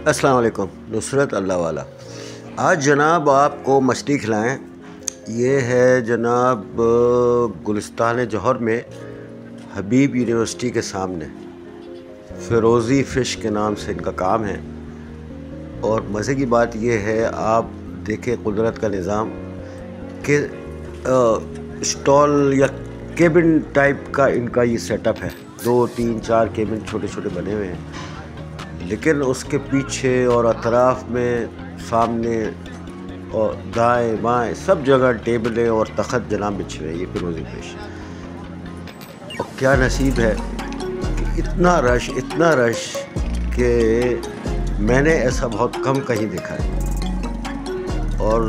अस्सलाम वालेकुम। नुसरत अल्लाह वाला। आज जनाब आपको मछली खिलाएं। ये है जनाब गुलिस्तान जौहर में हबीब यूनिवर्सिटी के सामने फ़िरोज़ी फ़िश के नाम से इनका काम है। और मज़े की बात यह है, आप देखें कुदरत का निज़ाम कि स्टॉल या केबिन टाइप का इनका ये सेटअप है। 2, 3, 4 केबिन छोटे छोटे बने हुए हैं, लेकिन उसके पीछे और अतराफ़ में, सामने और दाएं बाएं सब जगह टेबलें और तख़त जनाब बिछ रहे हैं। ये फ़िरोज़ी फ़िश, और क्या नसीब है कि इतना रश कि मैंने ऐसा बहुत कम कहीं देखा है। और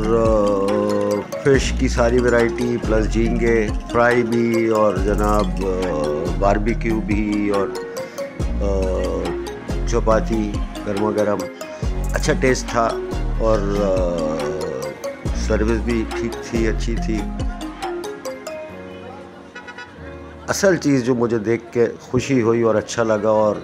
फ़िश की सारी वैरायटी प्लस झींगे फ्राई भी, और जनाब बारबेक्यू भी, और चपाती गर्मा गर्म। अच्छा टेस्ट था और सर्विस भी ठीक थी, अच्छी थी। असल चीज़ जो मुझे देख के खुशी हुई और अच्छा लगा, और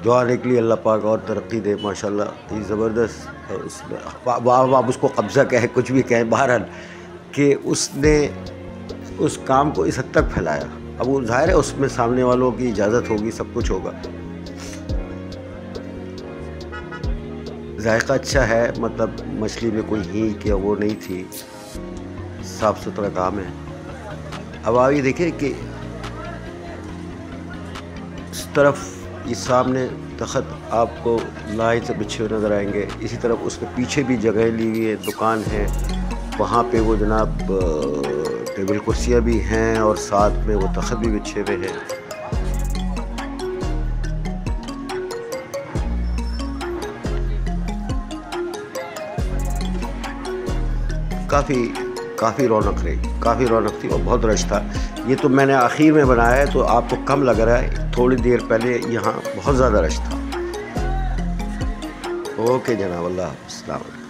दुआ निकली अल्लाह पाक और तरक्की दे माशाल्लाह। ये ज़बरदस्त उसमें आप उसको कब्ज़ा कहें, कुछ भी कहें, बहरहाल कि उसने उस काम को इस हद तक फैलाया। अब वो ज़ाहिर है उसमें सामने वालों की इजाज़त होगी, सब कुछ होगा। जायका अच्छा है, मतलब मछली में कोई हींग या वो नहीं थी, साफ़ सुथरा काम है। अब आप ये देखिए कि इस तरफ ये सामने तख़त आपको लाइन से बिछे हुए नज़र आएंगे। इसी तरफ उसके पीछे भी जगह ली हुई है, दुकान है, वहाँ पे वो जनाब टेबल कुर्सियाँ भी हैं और साथ में वो तख़त भी बिछे हुए हैं। काफ़ी रौनक रही, काफ़ी रौनक थी और बहुत रश था। ये तो मैंने आखिर में बनाया है तो आपको कम लग रहा है, थोड़ी देर पहले यहाँ बहुत ज़्यादा रश था। ओके जनाब, अल्लाह हाफ़िज़।